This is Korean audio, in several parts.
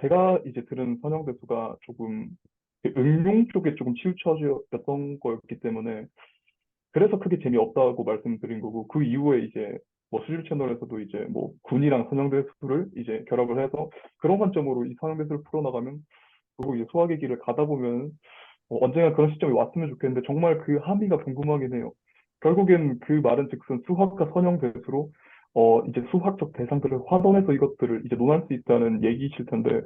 제가 이제 들은 선형대수가 조금 응용 쪽에 조금 치우쳐졌던 거였기 때문에 그래서 크게 재미없다고 말씀드린 거고 그 이후에 이제 뭐 수질 채널에서도 이제 뭐 군이랑 선형대수를 이제 결합을 해서 그런 관점으로 이 선형대수를 풀어나가면 그리고 이제 수학의 길을 가다 보면 언젠가 그런 시점이 왔으면 좋겠는데 정말 그 함의가 궁금하긴 해요. 결국엔 그 말은 즉슨 수학과 선형대수로 이제 수학적 대상들을 화돈해서 이것들을 이제 논할 수 있다는 얘기이실 텐데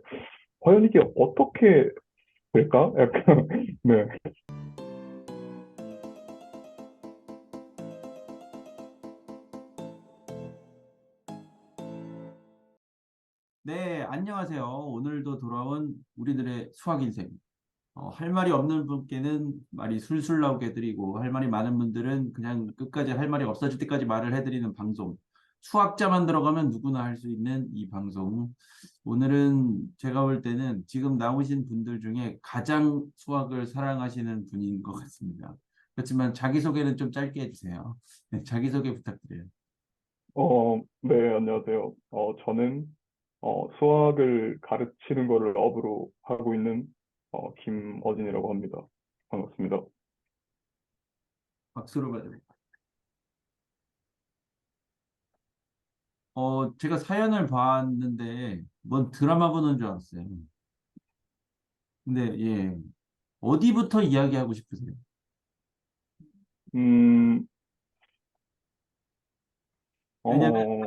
과연 이게 어떻게 될까? 약간 네. 네, 안녕하세요. 오늘도 돌아온 우리들의 수학 인생. 할 말이 없는 분께는 말이 술술 나오게 해드리고, 할 말이 많은 분들은 그냥 끝까지 할 말이 없어질 때까지 말을 해드리는 방송. 수학자만 들어가면 누구나 할 수 있는 이 방송. 오늘은 제가 볼 때는 지금 나오신 분들 중에 가장 수학을 사랑하시는 분인 것 같습니다. 그렇지만 자기소개는 좀 짧게 해주세요. 네, 자기소개 부탁드려요. 네, 안녕하세요. 저는 수학을 가르치는 거를 업으로 하고 있는 김어진이라고 합니다. 반갑습니다. 박수로 받으세요. 제가 사연을 봤는데, 뭔 드라마 보는 줄 알았어요. 근데, 예. 어디부터 이야기하고 싶으세요? 음, 왜냐면 어,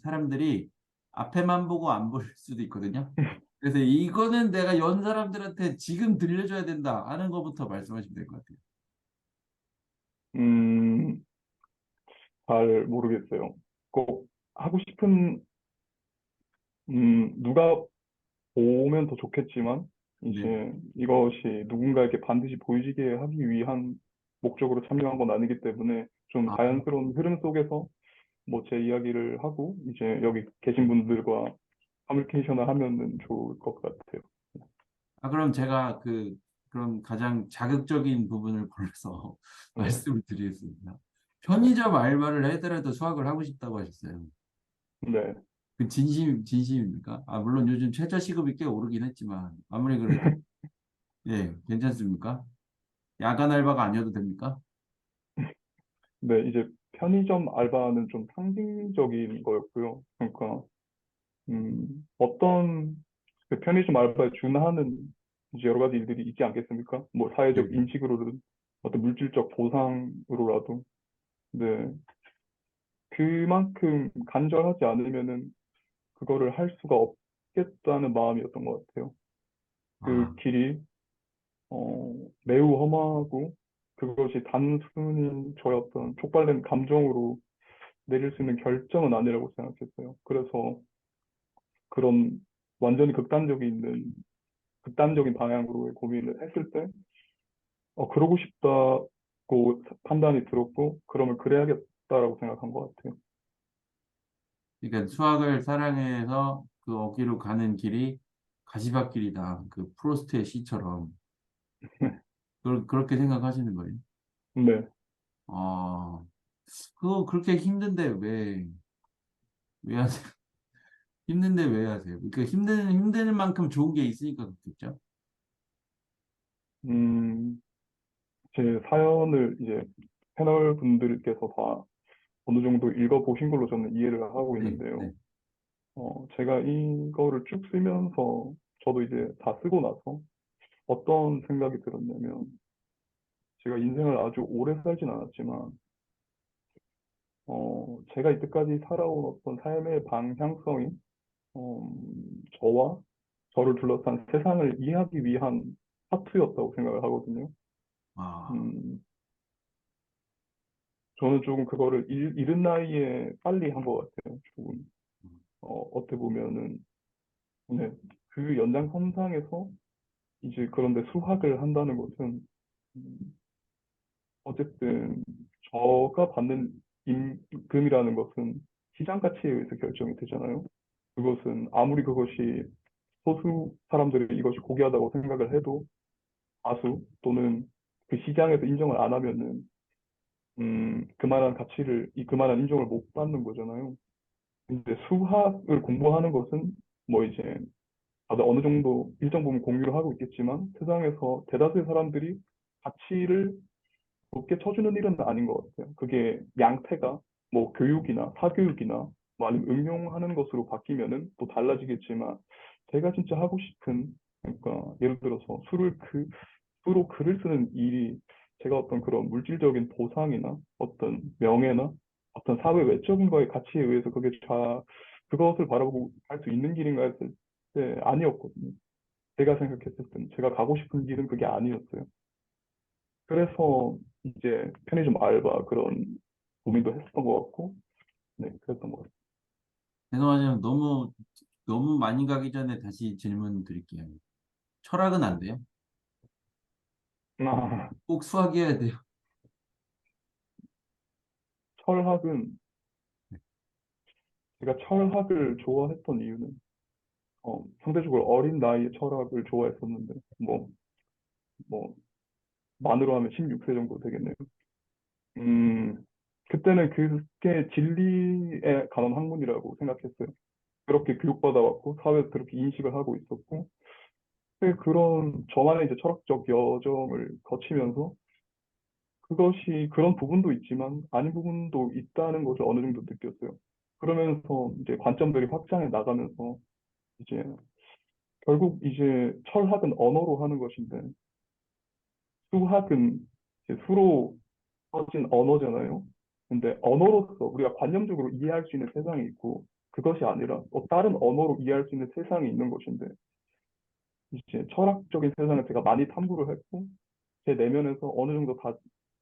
사람들이 앞에만 보고 안 볼 수도 있거든요. 그래서 이거는 내가 연 사람들한테 지금 들려줘야 된다 하는 것부터 말씀하시면 될 것 같아요. 음, 잘 모르겠어요. 꼭 하고 싶은, 누가 보면 더 좋겠지만, 네. 이제 이것이 누군가에게 반드시 보여지게 하기 위한 목적으로 참여한 건 아니기 때문에 좀 아, 자연스러운 흐름 속에서 뭐 제 이야기를 하고 이제 여기 계신 분들과 커뮤니케이션을 하면은 좋을 것 같아요. 그럼 제가 그럼 가장 자극적인 부분을 골라서 네. 말씀을 드리겠습니다. 편의점 알바를 해더라도 수학을 하고 싶다고 하셨어요. 네. 그 진심입니까? 물론 요즘 최저시급이 꽤 오르긴 했지만, 아무리 그래도, 예, 괜찮습니까? 야간 알바가 아니어도 됩니까? 네, 이제 편의점 알바는 좀 상징적인 거였고요. 그러니까 어떤 그 편의점 알바에 준하는 이제 여러 가지 일들이 있지 않겠습니까? 뭐 사회적 네. 인식으로든 어떤 물질적 보상으로라도. 네. 그만큼 간절하지 않으면은 그거를 할 수가 없겠다는 마음이었던 것 같아요. 그 아, 길이 매우 험하고 그것이 단순히 저의 어떤 촉발된 감정으로 내릴 수 있는 결정은 아니라고 생각했어요. 그래서 그런 완전히 극단적인 방향으로의 고민을 했을 때, 그러고 싶다고 판단이 들었고, 그러면 그래야겠다라고 생각한 것 같아요. 그러니까 수학을 사랑해서 그 어기로 가는 길이 가시밭길이다. 그 프로스트의 시처럼. 그렇게 생각하시는 거예요. 네. 아, 그거 그렇게 힘든데 왜 하세요? 힘든데 왜 하세요? 그 힘드는 만큼 좋은 게 있으니까 그렇겠죠? 음, 제 사연을 이제 패널 분들께서 다 어느 정도 읽어보신 걸로 저는 이해를 하고 네, 있는데요. 네. 제가 이거를 쭉 쓰면서 저도 이제 다 쓰고 나서 어떤 생각이 들었냐면 제가 인생을 아주 오래 살진 않았지만 제가 이때까지 살아온 어떤 삶의 방향성이 저와 저를 둘러싼 세상을 이해하기 위한 파트였다고 생각을 하거든요. 아, 음, 저는 조금 그거를 이른 나이에 빨리 한 것 같아요. 조금 어떻게 보면은 네, 그 연장선상에서 이제 그런데 수학을 한다는 것은 음, 어쨌든 저가 받는 임금이라는 것은 시장 가치에 의해서 결정이 되잖아요. 그것은 아무리 그것이 소수 사람들이 이것이 고귀하다고 생각을 해도 다수 또는 그 시장에서 인정을 안 하면은 그만한 인정을 못 받는 거잖아요. 근데 수학을 공부하는 것은 뭐 이제 다들 어느 정도 일정 부분 공유를 하고 있겠지만 세상에서 대다수의 사람들이 가치를 높게 쳐주는 일은 아닌 것 같아요. 그게 양태가 뭐 교육이나 사교육이나 뭐 아니면 응용하는 것으로 바뀌면은 또 달라지겠지만 제가 진짜 하고 싶은 그러니까 예를 들어서 수로 글을 쓰는 일이 제가 어떤 그런 물질적인 보상이나 어떤 명예나 어떤 사회 외적인 거의 가치에 의해서 그것을 바라보고 할 수 있는 길인가 했을 때 아니었거든요. 제가 생각했을 때는 제가 가고 싶은 길은 그게 아니었어요. 그래서 이제 편의점 알바 그런 고민도 했었던 것 같고, 네, 그랬던 것 죄송하지만 너무 많이 가기 전에 다시 질문 드릴게요. 철학은 안 돼요? 같아요. 아, 꼭 수학이어야 돼요. 철학은 제가 철학을 좋아했던 이유는 상대적으로 어린 나이에 철학을 좋아했었는데 뭐 만으로 하면 16세 정도 되겠네요. 음, 그때는 그게 진리에 관한 학문이라고 생각했어요. 그렇게 교육받아왔고 사회에서 그렇게 인식을 하고 있었고 그런 저만의 이제 철학적 여정을 거치면서 그것이 그런 부분도 있지만 아닌 부분도 있다는 것을 어느 정도 느꼈어요. 그러면서 이제 관점들이 확장해 나가면서 이제 결국 이제 철학은 언어로 하는 것인데 수학은 이제 수로 써진 언어잖아요. 근데 언어로서 우리가 관념적으로 이해할 수 있는 세상이 있고 그것이 아니라 또 다른 언어로 이해할 수 있는 세상이 있는 것인데 이제 철학적인 세상을 제가 많이 탐구를 했고 제 내면에서 어느 정도 다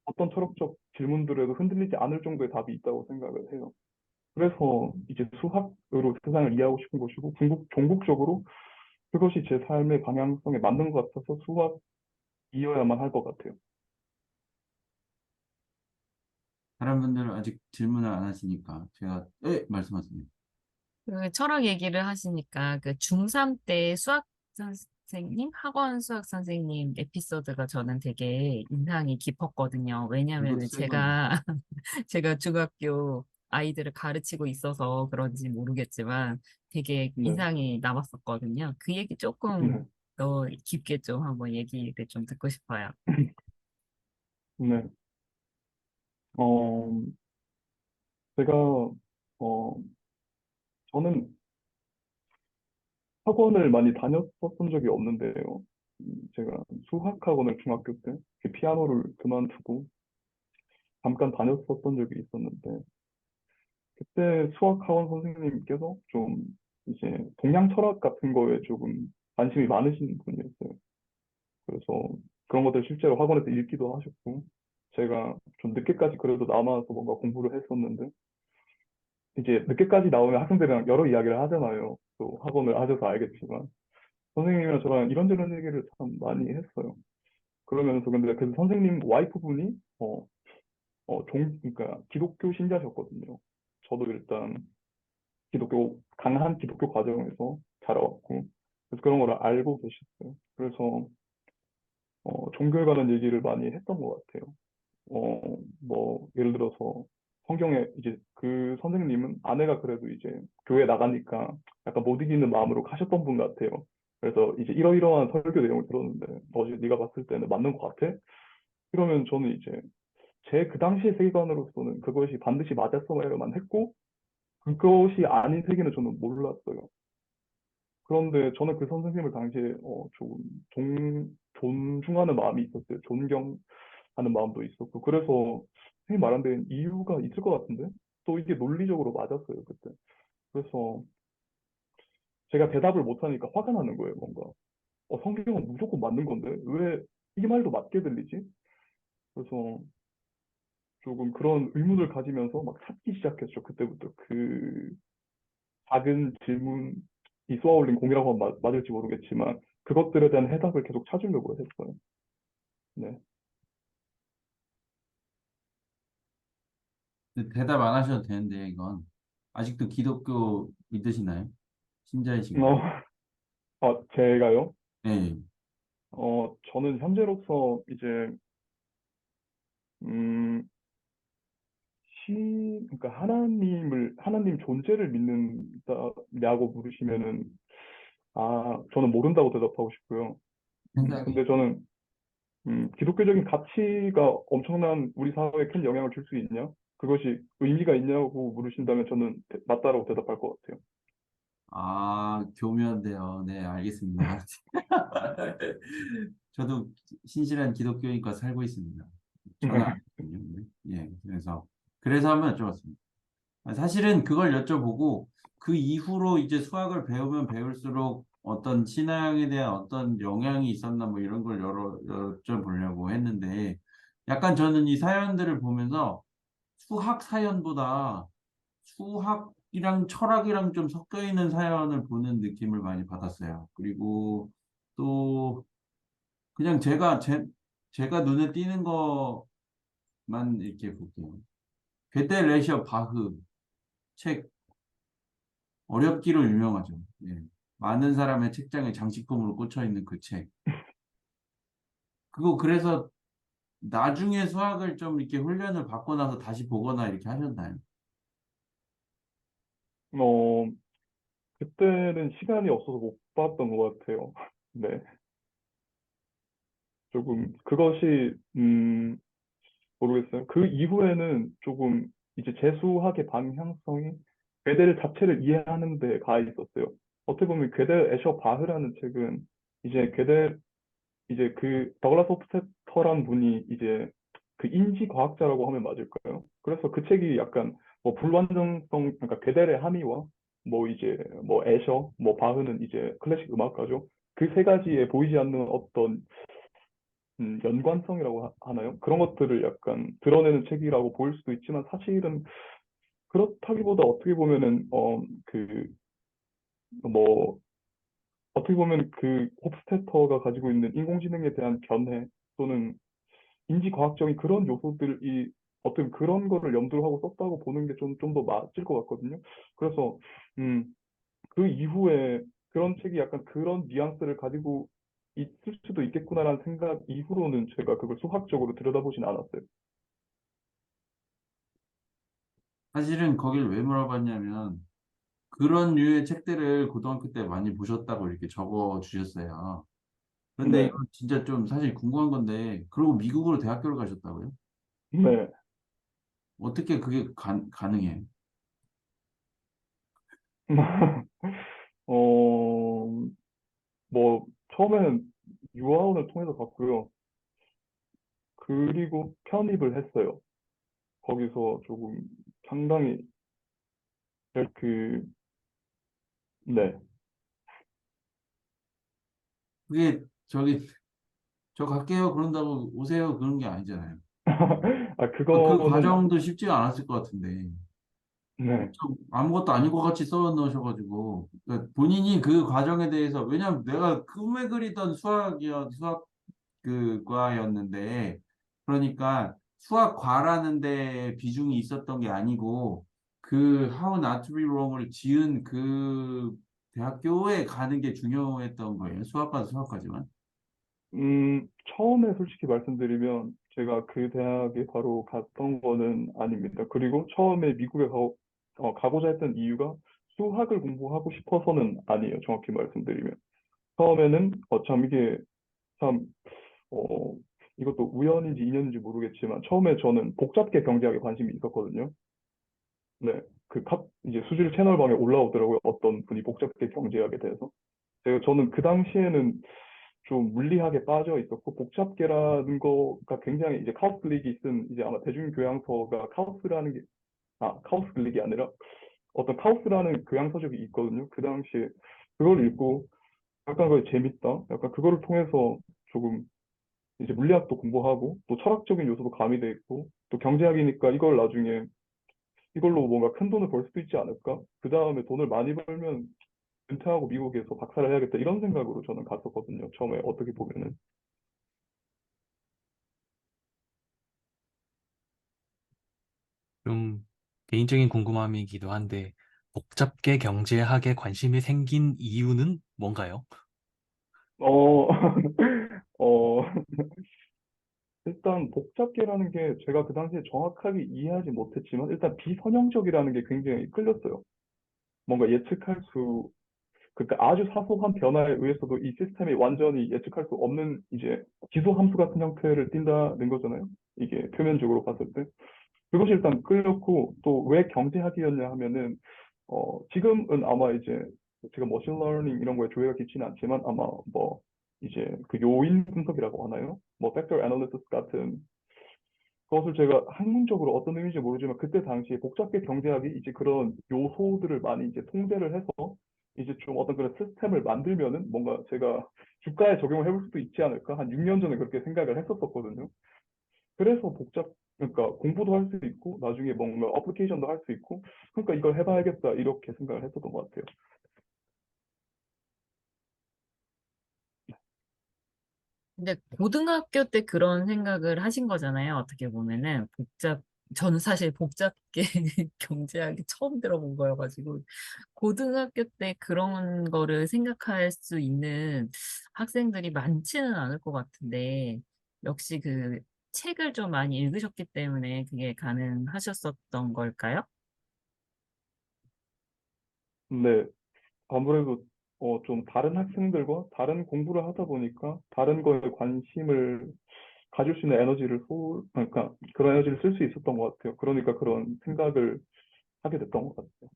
어떤 철학적 질문들에도 흔들리지 않을 정도의 답이 있다고 생각을 해요. 그래서 이제 수학으로 세상을 이해하고 싶은 것이고 종국적으로 그것이 제 삶의 방향성에 맞는 것 같아서 수학이어야만 할 것 같아요. 다른 분들은 아직 질문을 안 하시니까 제가 말씀하세요. 그 철학 얘기를 하시니까 그 중3 때 수학 선생님, 학원 수학 선생님 에피소드가 저는 되게 인상이 깊었거든요. 이것도 왜냐하면 쓸만해. 제가 중학교 아이들을 가르치고 있어서 그런지 모르겠지만 되게 네, 인상이 남았었거든요. 그 얘기 조금 네, 더 깊게 좀 한번 얘기를 좀 듣고 싶어요. 네. 어, 제가 어, 저는 학원을 많이 다녔었던 적이 없는데요. 제가 수학 학원을 중학교 때 피아노를 그만두고 잠깐 다녔었던 적이 있었는데 그때 수학 학원 선생님께서 좀 이제 동양 철학 같은 거에 조금 관심이 많으신 분이었어요. 그래서 그런 것들 실제로 학원에서 읽기도 하셨고 제가 좀 늦게까지 그래도 남아서 뭔가 공부를 했었는데 이제 늦게까지 나오면 학생들이랑 여러 이야기를 하잖아요. 또 학원을 하셔서 알겠지만 선생님이랑 저랑 이런저런 얘기를 참 많이 했어요. 그러면서 근데 그 선생님 와이프분이 그러니까 기독교 신자셨거든요. 저도 일단 강한 기독교 과정에서 자라왔고 그래서 그런 걸 알고 계셨어요. 그래서 종교에 관한 얘기를 많이 했던 것 같아요. 예를 들어서 성경에 이제 그 선생님은 아내가 그래도 이제 교회 나가니까 약간 못 이기는 마음으로 가셨던 분 같아요. 그래서 이제 이러이러한 설교 내용을 들었는데 네가 봤을 때는 맞는 것 같아? 이러면 저는 이제 제 그 당시의 세계관으로서는 그것이 반드시 맞았어야만 했고 그것이 아닌 세계는 저는 몰랐어요. 그런데 저는 그 선생님을 당시에 조금 존중하는 마음이 있었어요. 존경하는 마음도 있었고 그래서 선생님 말한 데는 이유가 있을 것 같은데 또 이게 논리적으로 맞았어요 그때. 그래서 제가 대답을 못하니까 화가 나는 거예요 뭔가. 성경은 무조건 맞는 건데 왜 이 말도 맞게 들리지? 그래서 조금 그런 의문을 가지면서 막 찾기 시작했죠. 그때부터 그 작은 질문이 쏘아올린 공이라고 하면 맞을지 모르겠지만 그것들에 대한 해답을 계속 찾으려고 했어요. 네. 근데 대답 안 하셔도 되는데 이건 아직도 기독교 믿으시나요? 신자이신가요? 어, 제가요? 네. 저는 현재로서 이제, 음, 그러니까 하나님 존재를 믿는다냐고 물으시면은 저는 모른다고 대답하고 싶고요. 생각이 근데 저는 기독교적인 가치가 엄청난 우리 사회에 큰 영향을 줄 수 있냐? 그것이 의미가 있냐고 물으신다면 저는 맞다라고 대답할 것 같아요. 교묘한데요. 네, 알겠습니다. 저도 신실한 기독교인과 살고 있습니다. 저는 아니거든요. 예, 그래서 한번 여쭤봤습니다. 사실은 그걸 여쭤보고 그 이후로 이제 수학을 배우면 배울수록 어떤 신앙에 대한 어떤 영향이 있었나 뭐 이런 걸 여쭤보려고 했는데 약간 저는 이 사연들을 보면서 수학 사연보다 수학이랑 철학이랑 좀 섞여 있는 사연을 보는 느낌을 많이 받았어요. 그리고 또 그냥 제가 눈에 띄는 것만 이렇게 볼게요. 괴테 레셔 바흐 책 어렵기로 유명하죠. 예. 많은 사람의 책장에 장식품으로 꽂혀 있는 그 책. 그래서 나중에 수학을 좀 이렇게 훈련을 받고 나서 다시 보거나 이렇게 하셨나요? 어, 그때는 시간이 없어서 못 봤던 것 같아요. 네. 조금, 그것이, 모르겠어요. 그 이후에는 조금 이제 재수학의 방향성이 괴델 자체를 이해하는 데 가 있었어요. 어떻게 보면 괴델 애셔 바흐라는 책은 이제 괴델 이제 그 더글라스 호프스테터란 분이 이제 그 인지 과학자라고 하면 맞을까요? 그래서 그 책이 약간 뭐 불완전성 그러니까 괴델의 함의와 뭐 이제 뭐 애셔 뭐 바흐는 이제 클래식 음악가죠. 그 세 가지에 보이지 않는 어떤 연관성이라고 하나요? 그런 것들을 약간 드러내는 책이라고 보일 수도 있지만 사실은 그렇다기보다 어떻게 보면은 뭐 어떻게 보면 그 홉스테터가 가지고 있는 인공지능에 대한 견해 또는 인지과학적인 그런 요소들이 어떤 그런 거를 염두를 하고 썼다고 보는 게 좀 더 맞을 것 같거든요. 그래서 음, 그 이후에 그런 책이 약간 그런 뉘앙스를 가지고 있을 수도 있겠구나라는 생각 이후로는 제가 그걸 수학적으로 들여다보진 않았어요. 사실은 거길 왜 물어봤냐면 그런 류의 책들을 고등학교 때 많이 보셨다고 이렇게 적어 주셨어요. 그런데 네, 이건 진짜 좀 사실 궁금한 건데, 그리고 미국으로 대학교를 가셨다고요? 네. 어떻게 그게 가능해요? 어, 뭐, 처음에는 유아원을 통해서 갔고요. 그리고 편입을 했어요. 거기서 조금 상당히 그, 네. 그게 저 갈게요 그런다고 오세요 그런 게 아니잖아요. 그 그거는, 과정도 쉽지가 않았을 것 같은데. 네. 엄청 아무것도 아닌 것 같이 써 넣으셔가지고 그러니까 본인이 그 과정에 대해서 왜냐면 내가 꿈에 그리던 수학 그 과였는데 그러니까 수학과라는 데 비중이 있었던 게 아니고 그 How Not to Be Wrong을 지은 그 대학교에 가는 게 중요했던 거예요. 수학과도 수학과지만. 처음에 솔직히 말씀드리면 제가 그 대학에 바로 갔던 거는 아닙니다. 그리고 처음에 미국에 가고자 했던 이유가 수학을 공부하고 싶어서는 아니에요. 정확히 말씀드리면. 처음에는, 참 이게, 참, 어, 이것도 우연인지 인연인지 모르겠지만, 처음에 저는 복잡계 경제학에 관심이 있었거든요. 네. 이제 수질 채널방에 올라오더라고요. 어떤 분이 복잡계 경제학에 대해서. 저는 그 당시에는 좀 물리학에 빠져 있었고 복잡계라는 거가 굉장히 이제 카우스 글릭이 쓴 이제 아마 대중교양서가 카우스 글릭이 아니라 어떤 카우스라는 교양서적이 있거든요. 그 당시에 그걸 읽고 약간 그 재밌다. 약간 그거를 통해서 조금 이제 물리학도 공부하고 또 철학적인 요소도 가미돼 있고 또 경제학이니까 이걸 나중에 이걸로 뭔가 큰 돈을 벌 수도 있지 않을까? 그 다음에 돈을 많이 벌면 은퇴하고 미국에서 박사를 해야겠다 이런 생각으로 저는 갔었거든요. 처음에 어떻게 보면은. 좀 개인적인 궁금함이기도 한데, 복잡계 경제학에 관심이 생긴 이유는 뭔가요? 어, 어, 일단 복잡계라는 게 제가 그 당시에 정확하게 이해하지 못했지만 일단 비선형적이라는 게 굉장히 끌렸어요. 뭔가 예측할 수, 그러니까 아주 사소한 변화에 의해서도 이 시스템이 완전히 예측할 수 없는 이제 기소 함수 같은 형태를 띈다는 거잖아요. 이게 표면적으로 봤을 때. 그것이 일단 끌렸고 또 왜 경제학이었냐 하면은 지금은 아마 이제 제가 머신러닝 이런 거에 조예가 깊지는 않지만 아마 뭐 이제 그 요인 분석이라고 하나요? 뭐 팩터 애널리시스 같은 그것을 제가 학문적으로 어떤 의미인지 모르지만 그때 당시에 복잡계 경제학이 이제 그런 요소들을 많이 이제 통제를 해서 이제 좀 어떤 그런 시스템을 만들면은 뭔가 제가 주가에 적용을 해볼 수도 있지 않을까? 한 6년 전에 그렇게 생각을 했었었거든요. 그래서 그러니까 공부도 할 수 있고 나중에 뭔가 어플리케이션도 할 수 있고 그러니까 이걸 해봐야겠다 이렇게 생각을 했었던 것 같아요. 근데 고등학교 때 그런 생각을 하신 거잖아요. 어떻게 보면은 저는 사실 복잡계 경제학이 처음 들어본 거여가지고 고등학교 때 그런 거를 생각할 수 있는 학생들이 많지는 않을 것 같은데 역시 그 책을 좀 많이 읽으셨기 때문에 그게 가능하셨었던 걸까요? 근데 아무래도 좀 다른 학생들과 다른 공부를 하다 보니까 다른 거에 관심을 가질 수 있는 그러니까 그런 에너지를 쓸 수 있었던 것 같아요. 그러니까 그런 생각을 하게 됐던 것 같아요.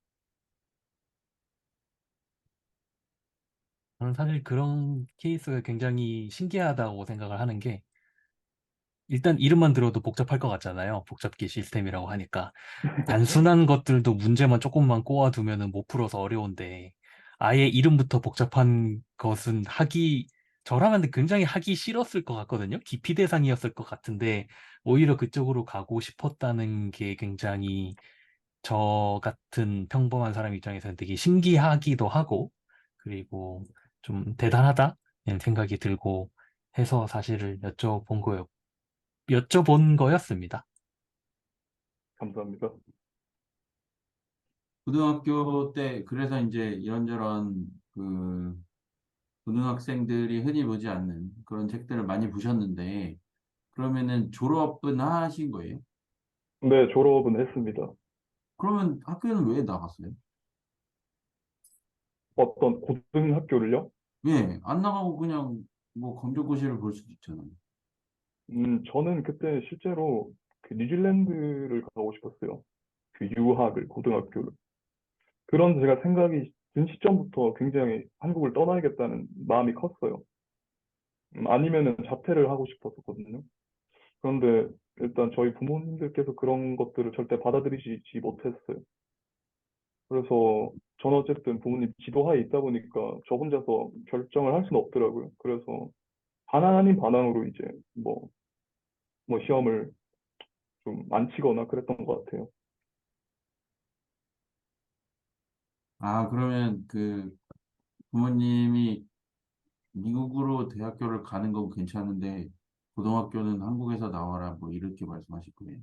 저는 사실 그런 케이스가 굉장히 신기하다고 생각을 하는 게 일단 이름만 들어도 복잡할 것 같잖아요. 복잡계 시스템이라고 하니까. 단순한 것들도 문제만 조금만 꼬아두면은 못 풀어서 어려운데 아예 이름부터 복잡한 것은 저라면 굉장히 하기 싫었을 것 같거든요. 기피 대상이었을 것 같은데 오히려 그쪽으로 가고 싶었다는 게 굉장히 저 같은 평범한 사람 입장에서는 되게 신기하기도 하고 그리고 좀 대단하다는 생각이 들고 해서 사실을 여쭤본 거였습니다. 감사합니다. 고등학교 때 그래서 이제 이런저런 고등학생들이 흔히 보지 않는 그런 책들을 많이 보셨는데 그러면은 졸업은 하신 거예요? 네, 졸업은 했습니다. 그러면 학교는 왜 나갔어요? 어떤 고등학교를요? 왜? 안 나가고 그냥 뭐 검정고시를 볼 수도 있잖아요. 저는 그때 실제로 그 뉴질랜드를 가고 싶었어요. 그 유학을, 고등학교를. 그런 제가 생각이 든 시점부터 굉장히 한국을 떠나야겠다는 마음이 컸어요. 아니면은 자퇴를 하고 싶었었거든요. 그런데 일단 저희 부모님들께서 그런 것들을 절대 받아들이지 못했어요. 그래서 저는 어쨌든 부모님 지도하에 있다 보니까 저 혼자서 결정을 할 수는 없더라고요. 그래서 반항 아닌 반항으로 이제 뭐, 뭐 시험을 좀 안 치거나 그랬던 것 같아요. 아, 그러면 그 부모님이 미국으로 대학교를 가는 건 괜찮은데 고등학교는 한국에서 나와라 뭐 이렇게 말씀하실 거예요.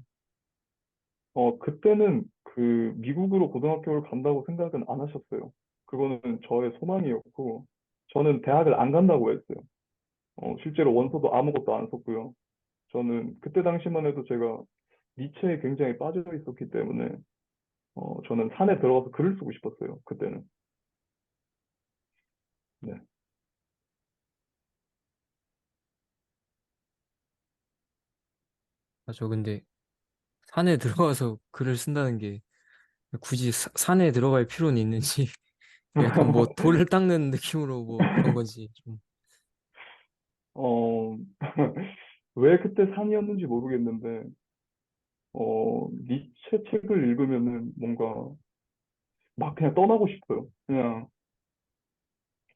그때는 그 미국으로 고등학교를 간다고 생각은 안 하셨어요. 그거는 저의 소망이었고, 저는 대학을 안 간다고 했어요. 실제로 원서도 아무것도 안 썼고요. 저는 그때 당시만 해도 제가 니체에 굉장히 빠져 있었기 때문에, 저는 산에 들어가서 글을 쓰고 싶었어요. 그때는. 네. 아, 저 근데 산에 들어가서 글을 쓴다는 게 굳이 산에 들어갈 필요는 있는지 약간 뭐 돌을 닦는 느낌으로 뭐 그런 건지 좀. 어, 왜 그때 산이었는지 모르겠는데, 니체 책을 읽으면은 뭔가 막 그냥 떠나고 싶어요. 그냥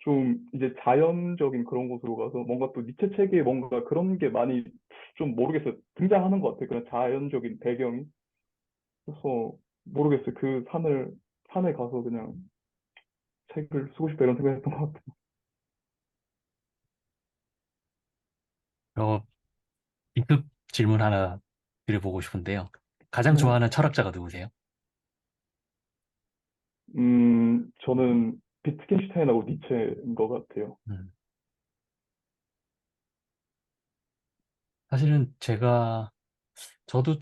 좀 이제 자연적인 그런 곳으로 가서 뭔가 또 니체 책에 뭔가 그런 게 많이 좀 모르겠어요. 등장하는 것 같아요. 그런 자연적인 배경이. 그래서 모르겠어요. 산에 가서 그냥 책을 쓰고 싶다 이런 생각했던 것 같아요. 저 B급 질문 하나 드려보고 싶은데요. 가장 네. 좋아하는 철학자가 누구세요? 저는 비트겐슈타인하고 니체인 것 같아요. 음, 사실은 저도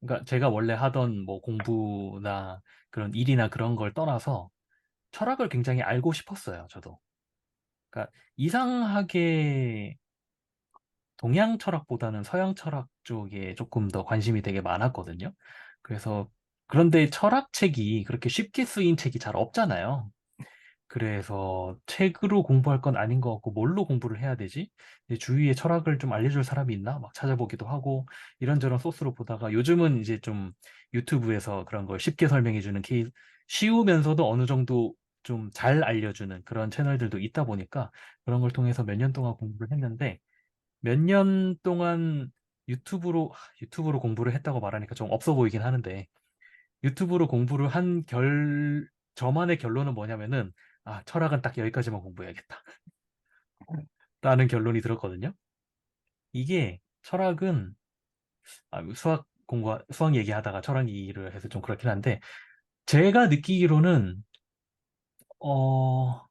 그러니까 제가 원래 하던 뭐 공부나 그런 일이나 그런 걸 떠나서 철학을 굉장히 알고 싶었어요, 저도. 그러니까 이상하게 동양 철학보다는 서양 철학 쪽에 조금 더 관심이 되게 많았거든요. 그래서 그런데 철학책이 그렇게 쉽게 쓰인 책이 잘 없잖아요. 그래서 책으로 공부할 건 아닌 것 같고 뭘로 공부를 해야 되지? 이제 주위에 철학을 좀 알려줄 사람이 있나? 막 찾아보기도 하고 이런저런 소스로 보다가 요즘은 이제 좀 유튜브에서 그런 걸 쉽게 설명해주는 케이스, 쉬우면서도 어느 정도 좀 잘 알려주는 그런 채널들도 있다 보니까 그런 걸 통해서 몇 년 동안 공부를 했는데 몇 년 동안 유튜브로 공부를 했다고 말하니까 좀 없어 보이긴 하는데 유튜브로 공부를 저만의 결론은 뭐냐면은 아, 철학은 딱 여기까지만 공부해야겠다. 라는 결론이 들었거든요. 이게 철학은 수학 얘기하다가 철학 얘기를 해서 좀 그렇긴 한데 제가 느끼기로는 어,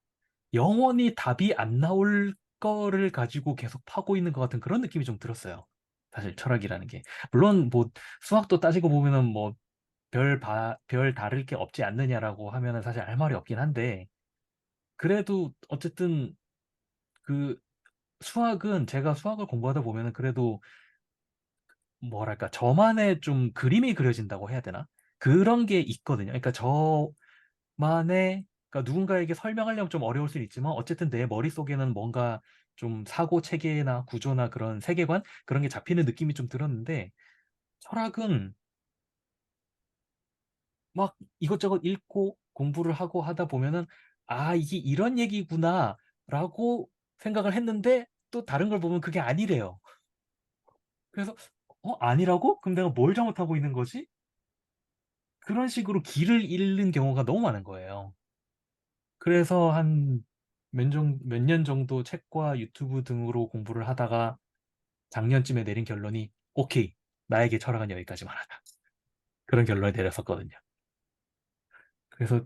영원히 답이 안 나올 거를 가지고 계속 파고 있는 것 같은 그런 느낌이 좀 들었어요. 사실 철학이라는 게. 물론 뭐 수학도 따지고 보면은 뭐 별 다를 게 없지 않느냐라고 하면은 사실 할 말이 없긴 한데 그래도 어쨌든 그 수학은 제가 수학을 공부하다 보면은 그래도 뭐랄까 저만의 좀 그림이 그려진다고 해야 되나? 그런 게 있거든요. 그러니까 그러니까 누군가에게 설명하려면 좀 어려울 수는 있지만 어쨌든 내 머릿속에는 뭔가 좀 사고 체계나 구조나 그런 세계관 그런 게 잡히는 느낌이 좀 들었는데 철학은 막 이것저것 읽고 공부를 하고 하다 보면은 아, 이게 이런 얘기구나라고 생각을 했는데 또 다른 걸 보면 그게 아니래요. 그래서 아니라고? 그럼 내가 뭘 잘못하고 있는 거지? 그런 식으로 길을 잃는 경우가 너무 많은 거예요. 그래서 한 몇 년 정도 책과 유튜브 등으로 공부를 하다가 작년쯤에 내린 결론이 오케이, 나에게 철학은 여기까지만 하자. 그런 결론을 내렸었거든요. 그래서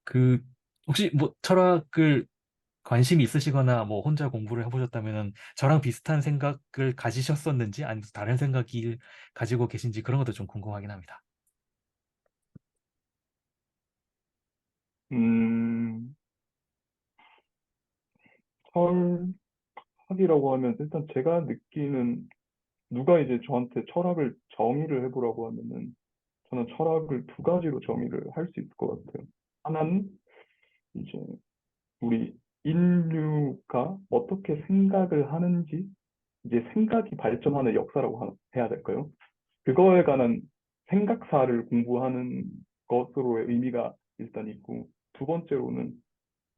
그 혹시 뭐 철학을 관심이 있으시거나 뭐 혼자 공부를 해보셨다면은 저랑 비슷한 생각을 가지셨었는지 아니면 다른 생각을 가지고 계신지 그런 것도 좀 궁금하긴 합니다. 음, 철학이라고 하면 일단 제가 느끼는 누가 이제 저한테 철학을 정의를 해보라고 하면은 저는 철학을 두 가지로 정의를 할 수 있을 것 같아요. 하나는 이제 우리 인류가 어떻게 생각을 하는지 이제 생각이 발전하는 역사라고 해야 될까요? 그거에 관한 생각사를 공부하는 것으로의 의미가 일단 있고 두 번째로는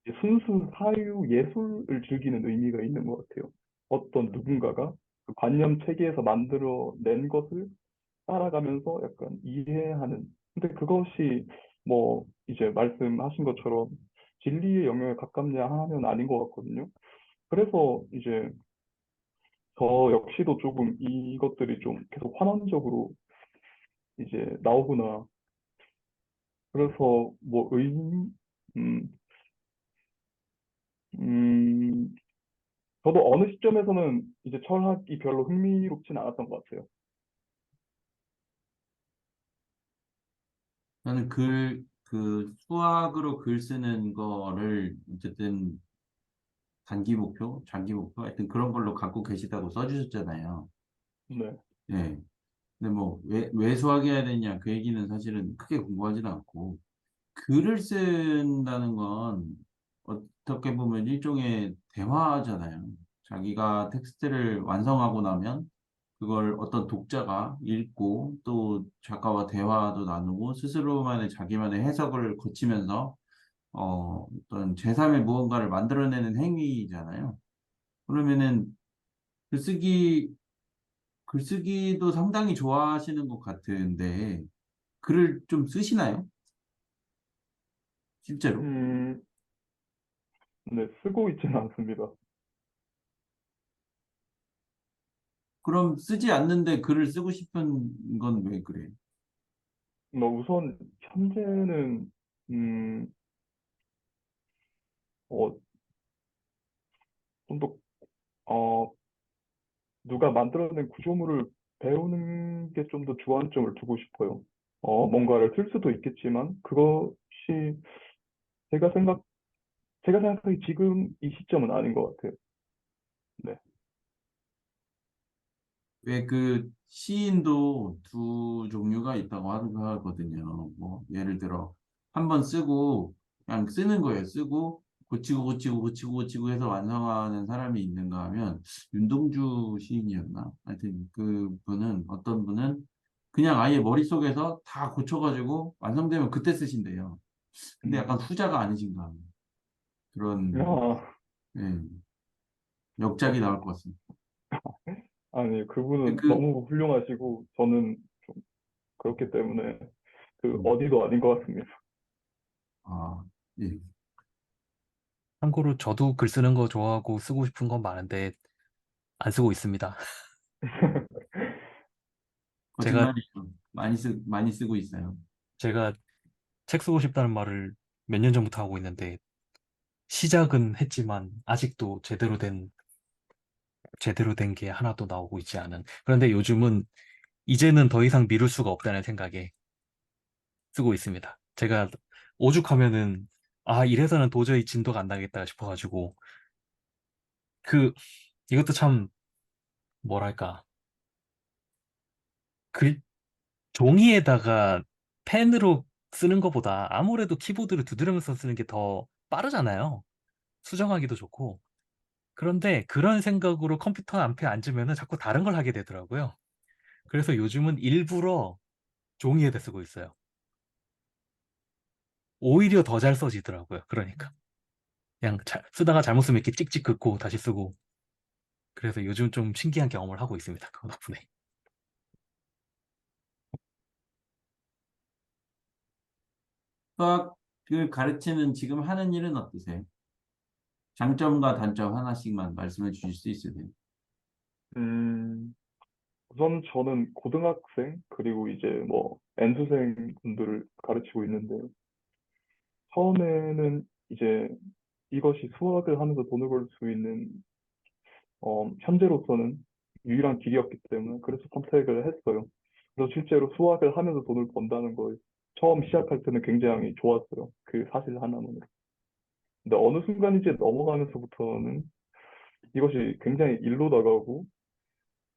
이제 순수 사유 예술을 즐기는 의미가 있는 것 같아요. 어떤 누군가가 그 관념 체계에서 만들어낸 것을 따라가면서 약간 이해하는. 근데 그것이 뭐 이제 말씀하신 것처럼 진리의 영역에 가깝냐 하면 아닌 것 같거든요. 그래서 이제 저 역시도 조금 이것들이 좀 계속 환원적으로 이제 나오구나. 그래서 뭐 음, 음, 저도 어느 시점에서는 이제 철학이 별로 흥미롭진 않았던 것 같아요. 나는 수학으로 글 쓰는 거를 어쨌든 단기 목표, 장기 목표, 하여튼 그런 걸로 갖고 계시다고 써주셨잖아요. 네. 예. 근데 뭐, 왜 수학해야 되냐, 그 얘기는 사실은 크게 궁금하지는 않고, 글을 쓴다는 건 어떻게 보면 일종의 대화잖아요. 자기가 텍스트를 완성하고 나면 그걸 어떤 독자가 읽고 또 작가와 대화도 나누고 스스로만의 자기만의 해석을 거치면서 어떤 제3의 무언가를 만들어내는 행위잖아요. 그러면은 글쓰기, 글쓰기도 상당히 좋아하시는 것 같은데 글을 좀 쓰시나요? 실제로? 음, 네, 쓰고 있지는 않습니다. 그럼 쓰지 않는데 글을 쓰고 싶은 건 왜 그래요? 뭐 우선 현재는 음, 어, 좀 더 누가 만들어낸 구조물을 배우는 게 좀 더 주안점을 두고 싶어요. 뭔가를 쓸 수도 있겠지만 그것이 제가 생각, 제가 생각하기 지금 이 시점은 아닌 것 같아요. 네. 왜 그 시인도 두 종류가 있다고 하거든요. 뭐 예를 들어 한 번 쓰고 그냥 쓰는 거예요. 쓰고 고치고 해서 완성하는 사람이 있는가 하면 윤동주 시인이었나? 하여튼 그 분은 어떤 분은 그냥 아예 머릿속에서 다 고쳐가지고 완성되면 그때 쓰신대요. 근데 약간 후자가 아니신가 그런 아, 예, 역작이 나올 것 같습니다. 아니, 그분은 그 너무 훌륭하시고, 저는 좀 그렇기 때문에 그 음, 어디도 아닌 것 같습니다. 아, 예. 참고로 저도 글 쓰는 거 좋아하고 쓰고 싶은 건 많은데 안 쓰고 있습니다. 제가 거짓말이죠. 많이 쓰고 있어요. 제가 책 쓰고 싶다는 말을 몇 년 전부터 하고 있는데 시작은 했지만 아직도 제대로 된 게 하나도 나오고 있지 않은. 그런데 요즘은 이제는 더 이상 미룰 수가 없다는 생각에 쓰고 있습니다. 제가 오죽하면은 아, 이래서는 도저히 진도가 안 나겠다 싶어가지고 그 이것도 참 뭐랄까 글 종이에다가 펜으로 쓰는 것보다 아무래도 키보드를 두드리면서 쓰는 게 더 빠르잖아요. 수정하기도 좋고. 그런데 그런 생각으로 컴퓨터 앞에 앉으면은 자꾸 다른 걸 하게 되더라고요. 그래서 요즘은 일부러 종이에다 쓰고 있어요. 오히려 더 잘 써지더라고요. 그러니까. 그냥 쓰다가 잘못 쓰면 이렇게 찍찍 긋고 다시 쓰고. 그래서 요즘 좀 신기한 경험을 하고 있습니다. 그거 덕분에. 수학을 가르치는 지금 하는 일은 어떠세요? 장점과 단점 하나씩만 말씀해 주실 수 있으세요? 음, 우선 저는 고등학생, 그리고 이제 뭐, N수생 분들을 가르치고 있는데요. 처음에는 이제 이것이 수학을 하면서 돈을 벌 수 있는, 현재로서는 유일한 길이었기 때문에 그래서 선택을 했어요. 그래서 실제로 수학을 하면서 돈을 번다는 걸 처음 시작할 때는 굉장히 좋았어요. 그 사실 하나만으로. 근데 어느 순간 이제 넘어가면서부터는 이것이 굉장히 일로 다가오고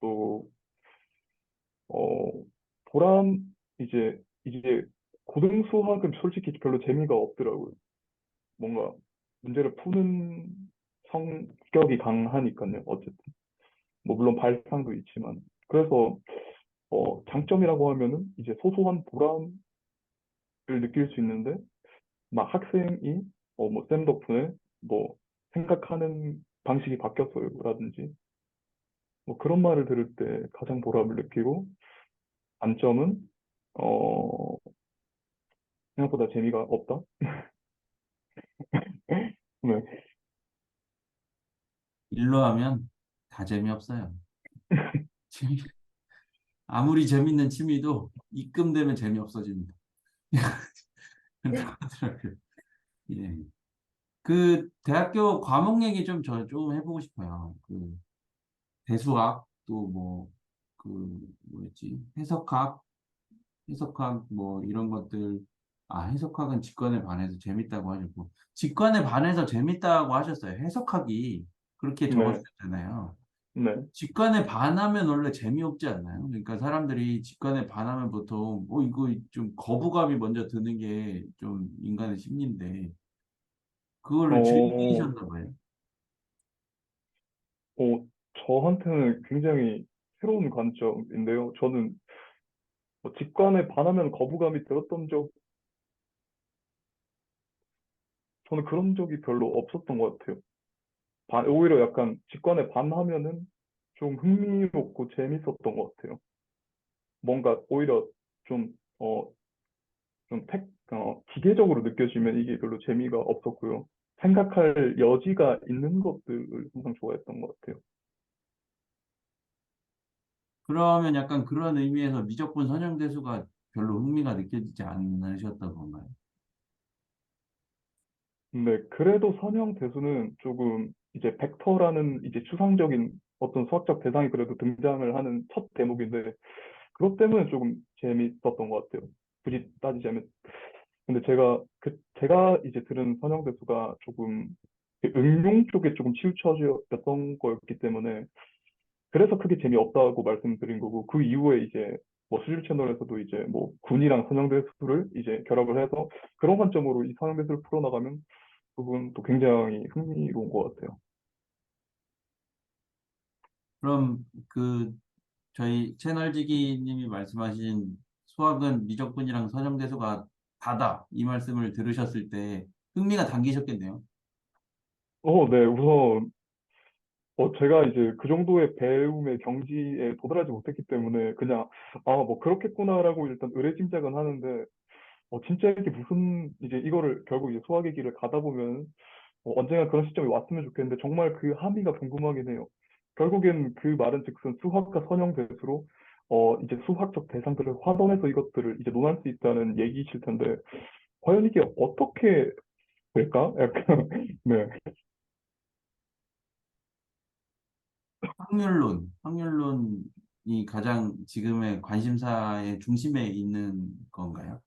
또 어, 보람, 이게 고등 수학은 솔직히 별로 재미가 없더라고요. 뭔가 문제를 푸는 성격이 강하니까요. 어쨌든. 뭐, 물론 발상도 있지만. 그래서, 장점이라고 하면은 이제 소소한 보람을 느낄 수 있는데, 막 학생이, 뭐, 쌤 덕분에 뭐, 생각하는 방식이 바뀌었어요. 라든지. 뭐, 그런 말을 들을 때 가장 보람을 느끼고, 단점은, 어, 생각보다 재미가 없다? 네. 일로 하면 다 재미없어요. 아무리 재밌는 취미도 입금되면 재미없어집니다. 그렇더라고요. 예. 그 대학교 과목 얘기 저 좀 해보고 싶어요. 그 대수학 또 뭐 그 뭐였지 해석학 뭐 이런 것들 해석학은 직관에 반해서 재밌다고 하셨고 직관에 반해서 재밌다고 하셨어요. 해석학이 그렇게 네. 적어주셨잖아요. 네. 직관에 반하면 원래 재미없지 않나요? 그러니까 사람들이 직관에 반하면 보통 이거 좀 거부감이 먼저 드는 게 좀 인간의 심리인데 그거를 어, 즐기셨나 봐요. 어, 저한테는 굉장히 새로운 관점인데요. 저는 뭐 직관에 반하면 거부감이 저는 그런 적이 별로 없었던 것 같아요. 오히려 약간 직관에 반하면은 좀 흥미롭고 재밌었던 것 같아요. 뭔가 오히려 좀, 기계적으로 느껴지면 이게 별로 재미가 없었고요. 생각할 여지가 있는 것들을 항상 좋아했던 것 같아요. 그러면 약간 그런 의미에서 미적분 선형대수가 별로 흥미가 느껴지지 않으셨던 건가요? 근데 그래도 선형 대수는 조금 이제 벡터라는 이제 추상적인 어떤 수학적 대상이 그래도 등장을 하는 첫 대목인데 그것 때문에 조금 재밌었던 것 같아요. 굳이 따지자면. 근데 제가 이제 들은 선형대수가 조금 그 응용 쪽에 조금 치우쳐졌던 거였기 때문에 그래서 크게 재미없다고 말씀드린 거고, 그 이후에 이제 뭐 수질 채널에서도 이제 뭐 군이랑 선형대수를 이제 결합을 해서 그런 관점으로 이 선형대수를 풀어나가면 그건 또 굉장히 흥미로운 것 같아요. 그럼 그 저희 채널지기님이 말씀하신 수학은 미적분이랑 선형대수가 다다 이 말씀을 들으셨을 때 흥미가 당기셨겠네요. 네, 우선 제가 이제 그 정도의 배움의 경지에 도달하지 못했기 때문에 그냥 뭐 그렇겠구나라고 일단 의뢰짐작은 하는데 진짜 이게 무슨 이제 이거를 결국 이제 수학의 길을 가다 보면 언젠가 그런 시점이 왔으면 좋겠는데 정말 그 함의가 궁금하긴 해요. 결국엔 그 말은 즉슨 수학과 선형대수로 이제 수학적 대상들을 화돈해서 이것들을 이제 논할 수 있다는 얘기이실 텐데 과연 이게 어떻게 될까? 약간 네. 확률론이 가장 지금의 관심사의 중심에 있는 건가요?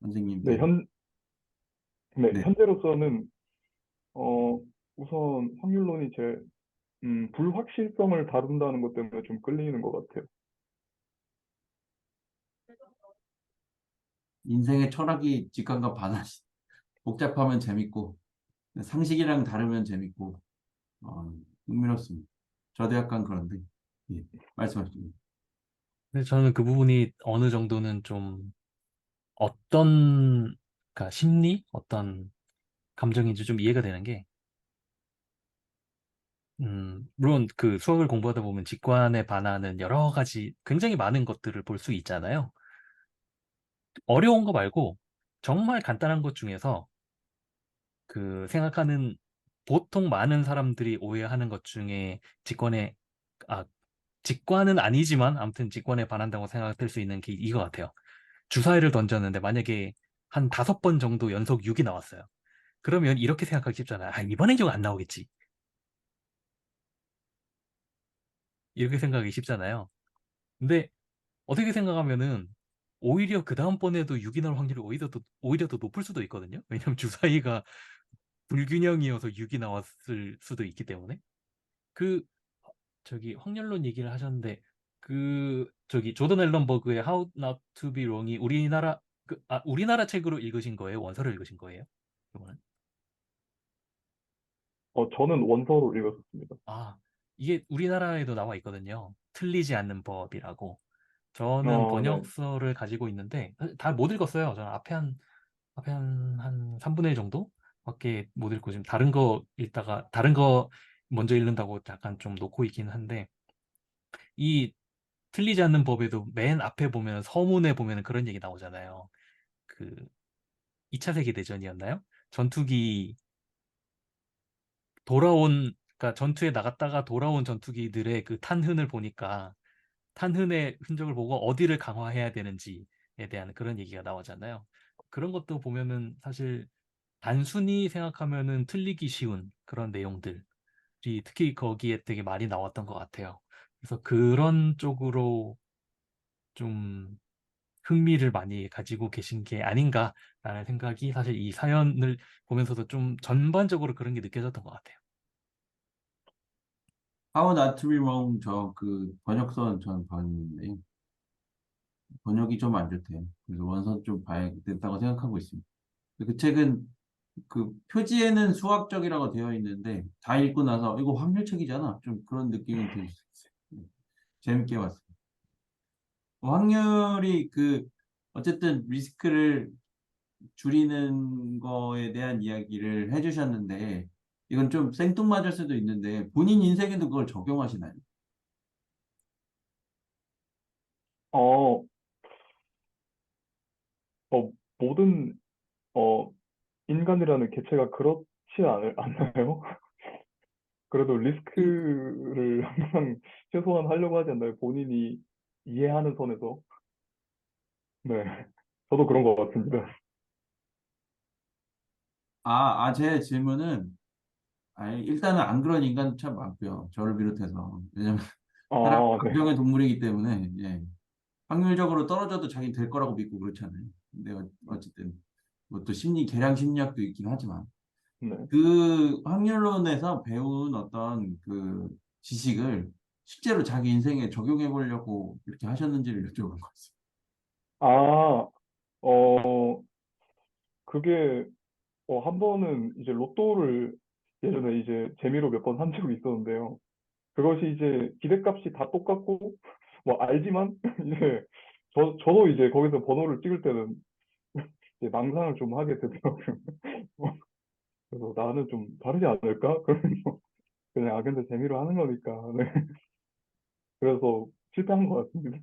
네, 선생님께서. 네, 네. 현재로서는 우선 확률론이 제 불확실성을 다룬다는 것 때문에 좀 끌리는 것 같아요. 인생의 철학이 직관과 반하시. 복잡하면 재밌고 상식이랑 다르면 재밌고 흥미롭습니다. 저도 약간 그런데 예, 말씀하십시오. 근데 저는 그 부분이 어느 정도는 좀 어떤, 그러니까 심리? 어떤 감정인지 좀 이해가 되는 게, 물론 그 수학을 공부하다 보면 직관에 반하는 여러 가지 굉장히 많은 것들을 볼 수 있잖아요. 어려운 거 말고 정말 간단한 것 중에서 그 생각하는 보통 많은 사람들이 오해하는 것 중에 아, 직관은 아니지만 아무튼 직관에 반한다고 생각될 수 있는 게 이거 같아요. 주사위를 던졌는데 만약에 한 5번 정도 연속 6이 나왔어요. 그러면 이렇게 생각하기 쉽잖아요. 이번엔 좀 안 나오겠지. 이렇게 생각하기 쉽잖아요. 근데 어떻게 생각하면은 오히려 그 다음번에도 6이 나올 확률이 오히려 더 높을 수도 있거든요. 왜냐면 주사위가 불균형이어서 6이 나왔을 수도 있기 때문에. 그 저기 확률론 얘기를 하셨는데 그 저기 조던 앨런버그의 How Not to Be Wrong이 우리나라 책으로 읽으신 거예요? 원서를 읽으신 거예요? 이거는? 저는 원서로 읽었습니다. 아, 이게 우리나라에도 나와 있거든요. 틀리지 않는 법이라고. 저는 네. 번역서를 가지고 있는데 다 못 읽었어요. 저는 앞에 한 3분의 1 정도밖에 못 읽고 지금 다른 거 읽다가 다른 거 먼저 읽는다고 약간 좀 놓고 있긴 한데 이 틀리지 않는 법에도 맨 앞에 보면 서문에 보면 그런 얘기 나오잖아요. 그 2차 세계대전이었나요? 전투기 그러니까 전투에 나갔다가 돌아온 전투기들의 그 탄흔을 보니까 탄흔의 흔적을 보고 어디를 강화해야 되는지에 대한 그런 얘기가 나오잖아요. 그런 것도 보면은 사실 단순히 생각하면은 틀리기 쉬운 그런 내용들이 특히 거기에 되게 많이 나왔던 것 같아요. 그래서 그런 쪽으로 좀 흥미를 많이 가지고 계신 게 아닌가라는 생각이 사실 이 사연을 보면서도 좀 전반적으로 그런 게 느껴졌던 것 같아요. How Not to Be Wrong 저 그 번역서는 전 봤는데 번역이 좀 안 좋대요. 그래서 원서 좀 봐야겠다고 생각하고 있습니다. 그 책은 그 표지에는 수학적이라고 되어 있는데 다 읽고 나서 이거 확률책이잖아. 좀 그런 느낌이 들 수 있어요. 재밌게 봤어요. 확률이 그 어쨌든 리스크를 줄이는 거에 대한 이야기를 해주셨는데 이건 좀 생뚱맞을 수도 있는데 본인 인생에도 그걸 적용하시나요? 어, 모든 어, 인간이라는 개체가 그렇지 않나요? 그래도 리스크를 항상 최소한 하려고 하지 않나요? 본인이 이해하는 선에서. 네. 저도 그런 것 같습니다. 제 질문은 일단은 안 그런 인간 참 많고요. 저를 비롯해서. 왜냐면 사람 네. 감정의 동물이기 때문에 예. 확률적으로 떨어져도 자기 될 거라고 믿고 그렇잖아요. 근데 어쨌든 뭐 또 심리 계량 심리학도 있긴 하지만 네. 그 확률론에서 배운 어떤 그 지식을 실제로 자기 인생에 적용해 보려고 이렇게 하셨는지를 여쭤본 것 같습니다. 아, 그게, 한 번은 이제 로또를 예전에 이제 재미로 몇 번 산 적이 있었는데요. 그것이 이제 기대값이 다 똑같고, 뭐 알지만, 이제, 저도 이제 거기서 번호를 찍을 때는 이제 망상을 좀 하게 되더라고요. 그래서 나는 좀 다르지 않을까? 그러면서 그냥, 근데 재미로 하는 거니까. 네. 그래서 실패한 것 같습니다.